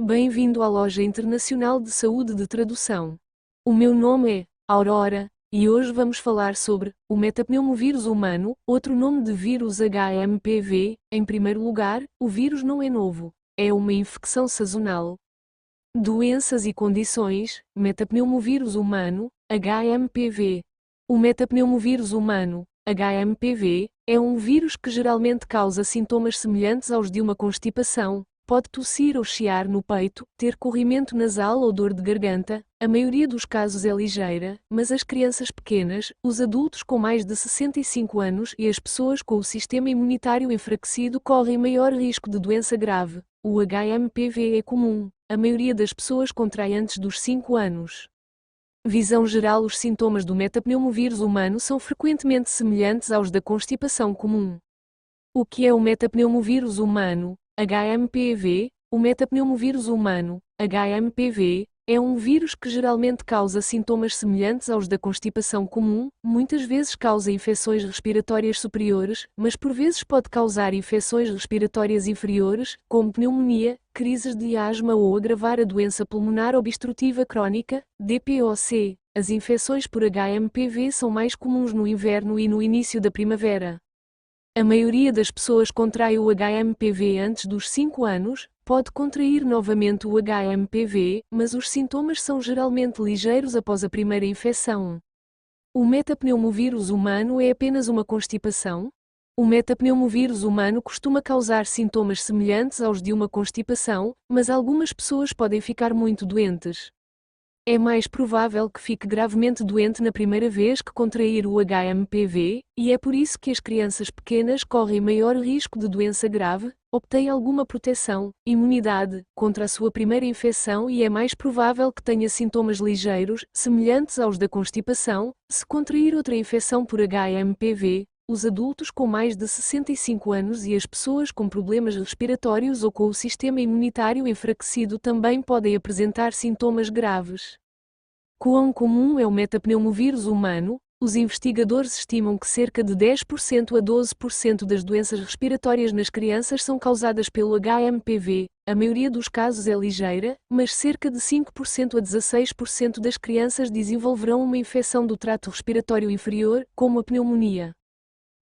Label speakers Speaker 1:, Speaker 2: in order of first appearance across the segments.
Speaker 1: Bem-vindo à Loja Internacional de Saúde de Tradução. O meu nome é Aurora, e hoje vamos falar sobre o metapneumovírus humano, outro nome de vírus HMPV. Em primeiro lugar, o vírus não é novo, é uma infecção sazonal. Doenças e condições, metapneumovírus humano, HMPV. O metapneumovírus humano, HMPV, é um vírus que geralmente causa sintomas semelhantes aos de uma constipação. Pode tossir ou chiar no peito, ter corrimento nasal ou dor de garganta. A maioria dos casos é ligeira, mas as crianças pequenas, os adultos com mais de 65 anos e as pessoas com o sistema imunitário enfraquecido correm maior risco de doença grave. O HMPV é comum. A maioria das pessoas contrai antes dos 5 anos. Visão geral: os sintomas do metapneumovírus humano são frequentemente semelhantes aos da constipação comum. O que é o metapneumovírus humano, HMPV? O metapneumovírus humano, HMPV, é um vírus que geralmente causa sintomas semelhantes aos da constipação comum. Muitas vezes causa infecções respiratórias superiores, mas por vezes pode causar infecções respiratórias inferiores, como pneumonia, crises de asma ou agravar a doença pulmonar obstrutiva crónica, DPOC. As infecções por HMPV são mais comuns no inverno e no início da primavera. A maioria das pessoas contrai o HMPV antes dos 5 anos. Pode contrair novamente o HMPV, mas os sintomas são geralmente ligeiros após a primeira infecção. O metapneumovírus humano é apenas uma constipação? O metapneumovírus humano costuma causar sintomas semelhantes aos de uma constipação, mas algumas pessoas podem ficar muito doentes. É mais provável que fique gravemente doente na primeira vez que contrair o HMPV, e é por isso que as crianças pequenas correm maior risco de doença grave. Obtém alguma proteção, imunidade, contra a sua primeira infecção e é mais provável que tenha sintomas ligeiros, semelhantes aos da constipação, se contrair outra infecção por HMPV. Os adultos com mais de 65 anos e as pessoas com problemas respiratórios ou com o sistema imunitário enfraquecido também podem apresentar sintomas graves. Quão comum é o metapneumovírus humano? Os investigadores estimam que cerca de 10% a 12% das doenças respiratórias nas crianças são causadas pelo HMPV. A maioria dos casos é ligeira, mas cerca de 5% a 16% das crianças desenvolverão uma infecção do trato respiratório inferior, como a pneumonia.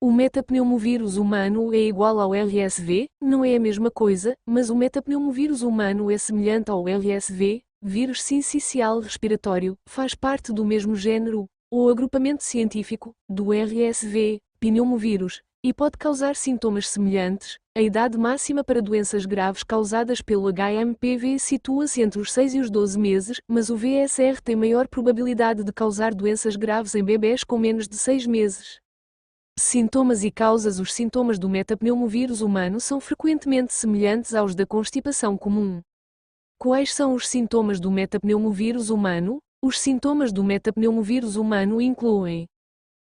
Speaker 1: O metapneumovírus humano é igual ao RSV? Não é a mesma coisa, mas o metapneumovírus humano é semelhante ao RSV, vírus sincicial respiratório, faz parte do mesmo género, ou agrupamento científico, do RSV, pneumovírus, e pode causar sintomas semelhantes. A idade máxima para doenças graves causadas pelo HMPV situa-se entre os 6 e os 12 meses, mas o VSR tem maior probabilidade de causar doenças graves em bebês com menos de 6 meses. Sintomas e causas: os sintomas do metapneumovírus humano são frequentemente semelhantes aos da constipação comum. Quais são os sintomas do metapneumovírus humano? Os sintomas do metapneumovírus humano incluem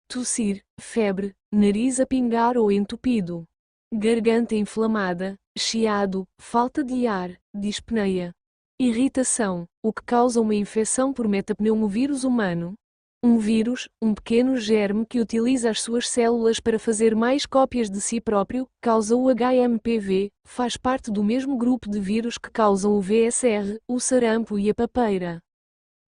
Speaker 1: tossir, febre, nariz a pingar ou entupido, garganta inflamada, chiado, falta de ar, dispneia, irritação. O que causa uma infecção por metapneumovírus humano? Um vírus, um pequeno germe que utiliza as suas células para fazer mais cópias de si próprio, causa o HMPV, faz parte do mesmo grupo de vírus que causam o VSR, o sarampo e a papeira.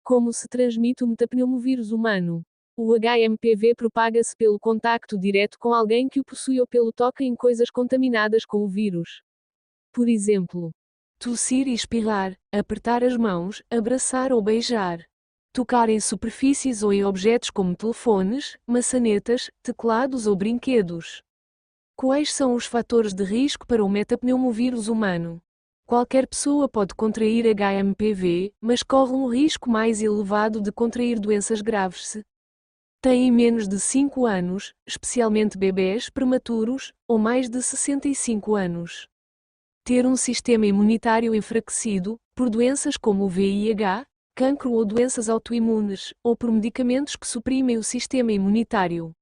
Speaker 1: Como se transmite o metapneumovírus humano? O HMPV propaga-se pelo contacto direto com alguém que o possui ou pelo toque em coisas contaminadas com o vírus. Por exemplo, tossir e espirrar, apertar as mãos, abraçar ou beijar. Tocar em superfícies ou em objetos como telefones, maçanetas, teclados ou brinquedos. Quais são os fatores de risco para o metapneumovírus humano? Qualquer pessoa pode contrair HMPV, mas corre um risco mais elevado de contrair doenças graves se têm menos de 5 anos, especialmente bebês prematuros, ou mais de 65 anos. Ter um sistema imunitário enfraquecido, por doenças como o VIH, cancro ou doenças autoimunes, ou por medicamentos que suprimem o sistema imunitário.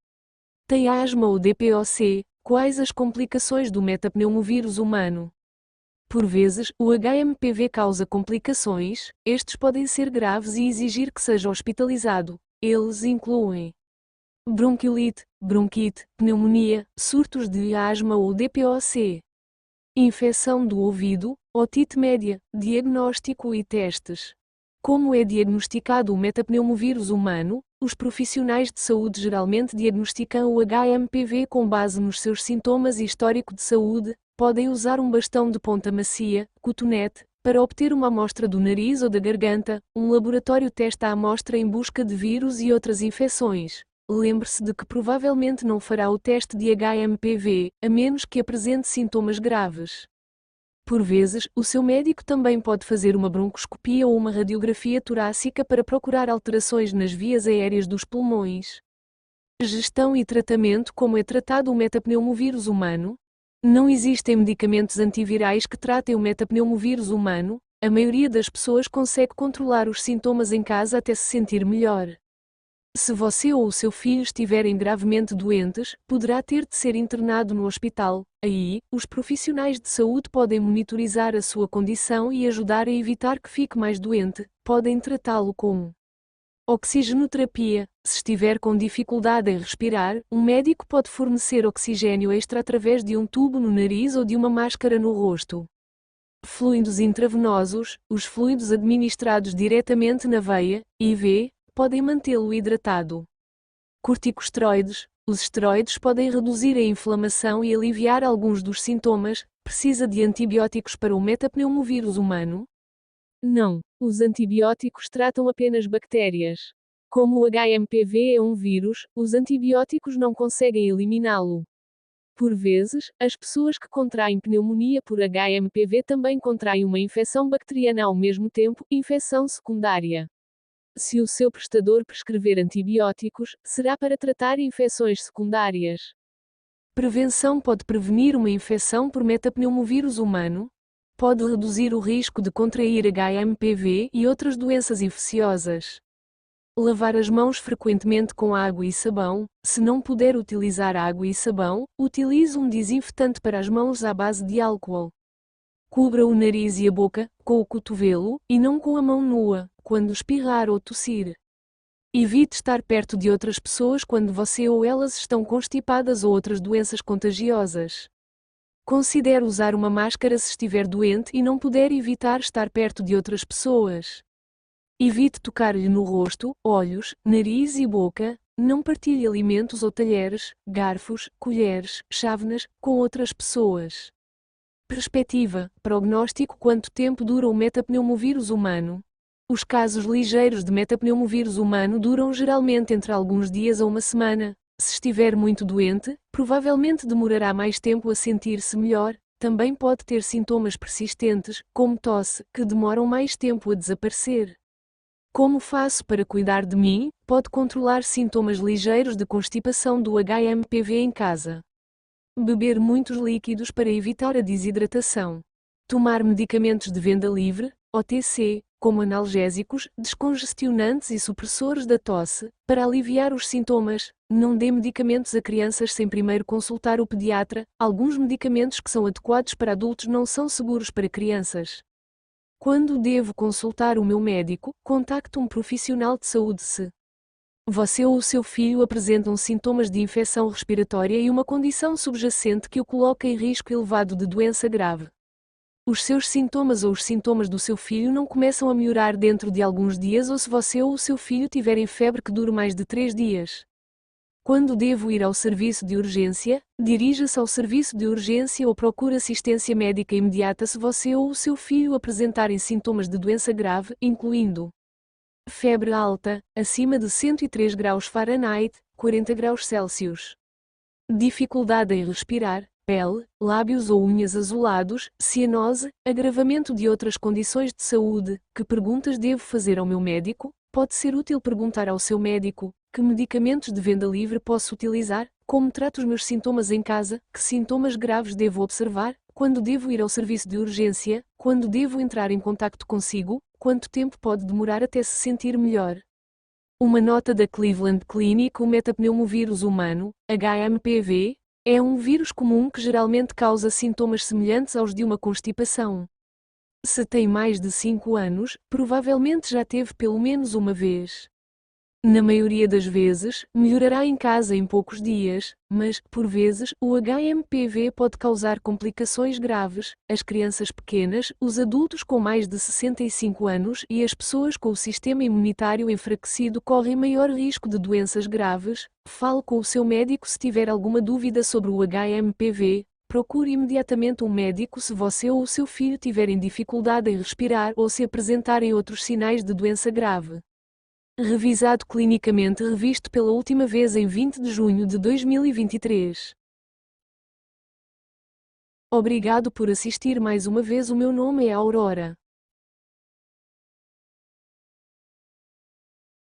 Speaker 1: Tem asma ou DPOC? Quais as complicações do metapneumovírus humano? Por vezes, o HMPV causa complicações. Estes podem ser graves e exigir que seja hospitalizado. Eles incluem bronquiolite, bronquite, pneumonia, surtos de asma ou DPOC. Infecção do ouvido, otite média, diagnóstico e testes. Como é diagnosticado o metapneumovírus humano? Os profissionais de saúde geralmente diagnosticam o HMPV com base nos seus sintomas e histórico de saúde. Podem usar um bastão de ponta macia, cotonete, para obter uma amostra do nariz ou da garganta. Um laboratório testa a amostra em busca de vírus e outras infecções. Lembre-se de que provavelmente não fará o teste de HMPV, a menos que apresente sintomas graves. Por vezes, o seu médico também pode fazer uma broncoscopia ou uma radiografia torácica para procurar alterações nas vias aéreas dos pulmões. Gestão e tratamento. Como é tratado o metapneumovírus humano? Não existem medicamentos antivirais que tratem o metapneumovírus humano. A maioria das pessoas consegue controlar os sintomas em casa até se sentir melhor. Se você ou o seu filho estiverem gravemente doentes, poderá ter de ser internado no hospital. Aí, os profissionais de saúde podem monitorizar a sua condição e ajudar a evitar que fique mais doente. Podem tratá-lo com oxigenoterapia. Se estiver com dificuldade em respirar, um médico pode fornecer oxigênio extra através de um tubo no nariz ou de uma máscara no rosto. Fluidos intravenosos. Os fluidos administrados diretamente na veia, IV, podem mantê-lo hidratado. Corticosteroides. Os esteroides podem reduzir a inflamação e aliviar alguns dos sintomas. Precisa de antibióticos para o metapneumovírus humano? Não, os antibióticos tratam apenas bactérias. Como o HMPV é um vírus, os antibióticos não conseguem eliminá-lo. Por vezes, as pessoas que contraem pneumonia por HMPV também contraem uma infecção bacteriana ao mesmo tempo, infecção secundária. Se o seu prestador prescrever antibióticos, será para tratar infecções secundárias. Prevenção pode prevenir uma infecção por metapneumovírus humano? Pode reduzir o risco de contrair HMPV e outras doenças infecciosas. Lavar as mãos frequentemente com água e sabão. Se não puder utilizar água e sabão, utilize um desinfetante para as mãos à base de álcool. Cubra o nariz e a boca com o cotovelo, e não com a mão nua, quando espirrar ou tossir. Evite estar perto de outras pessoas quando você ou elas estão constipadas ou outras doenças contagiosas. Considere usar uma máscara se estiver doente e não puder evitar estar perto de outras pessoas. Evite tocar-lhe no rosto, olhos, nariz e boca. Não partilhe alimentos ou talheres, garfos, colheres, chávenas, com outras pessoas. Perspectiva, prognóstico. Quanto tempo dura o metapneumovírus humano? Os casos ligeiros de metapneumovírus humano duram geralmente entre alguns dias a uma semana. Se estiver muito doente, provavelmente demorará mais tempo a sentir-se melhor. Também pode ter sintomas persistentes, como tosse, que demoram mais tempo a desaparecer. Como faço para cuidar de mim? Pode controlar sintomas ligeiros de constipação do HMPV em casa. Beber muitos líquidos para evitar a desidratação. Tomar medicamentos de venda livre, OTC, como analgésicos, descongestionantes e supressores da tosse, para aliviar os sintomas. Não dê medicamentos a crianças sem primeiro consultar o pediatra. Alguns medicamentos que são adequados para adultos não são seguros para crianças. Quando devo consultar o meu médico? Contacte um profissional de saúde se você ou o seu filho apresentam sintomas de infecção respiratória e uma condição subjacente que o coloca em risco elevado de doença grave. Os seus sintomas ou os sintomas do seu filho não começam a melhorar dentro de alguns dias, ou se você ou o seu filho tiverem febre que dure mais de 3 dias. Quando devo ir ao serviço de urgência? Dirija-se ao serviço de urgência ou procure assistência médica imediata se você ou o seu filho apresentarem sintomas de doença grave, incluindo febre alta, acima de 103 graus Fahrenheit, 40 graus Celsius. Dificuldade em respirar, pele, lábios ou unhas azulados, cianose, agravamento de outras condições de saúde. Que perguntas devo fazer ao meu médico? Pode ser útil perguntar ao seu médico: que medicamentos de venda livre posso utilizar? Como trato os meus sintomas em casa? Que sintomas graves devo observar? Quando devo ir ao serviço de urgência? Quando devo entrar em contacto consigo? Quanto tempo pode demorar até se sentir melhor? Uma nota da Cleveland Clinic: o metapneumovírus humano, HMPV, é um vírus comum que geralmente causa sintomas semelhantes aos de uma constipação. Se tem mais de 5 anos, provavelmente já teve pelo menos uma vez. Na maioria das vezes, melhorará em casa em poucos dias, mas, por vezes, o HMPV pode causar complicações graves. As crianças pequenas, os adultos com mais de 65 anos e as pessoas com o sistema imunitário enfraquecido correm maior risco de doenças graves. Fale com o seu médico se tiver alguma dúvida sobre o HMPV. Procure imediatamente um médico se você ou o seu filho tiverem dificuldade em respirar ou se apresentarem outros sinais de doença grave. Revisado clinicamente revisto pela última vez em 20 de junho de 2023. Obrigado por assistir mais uma vez. O meu nome é Aurora.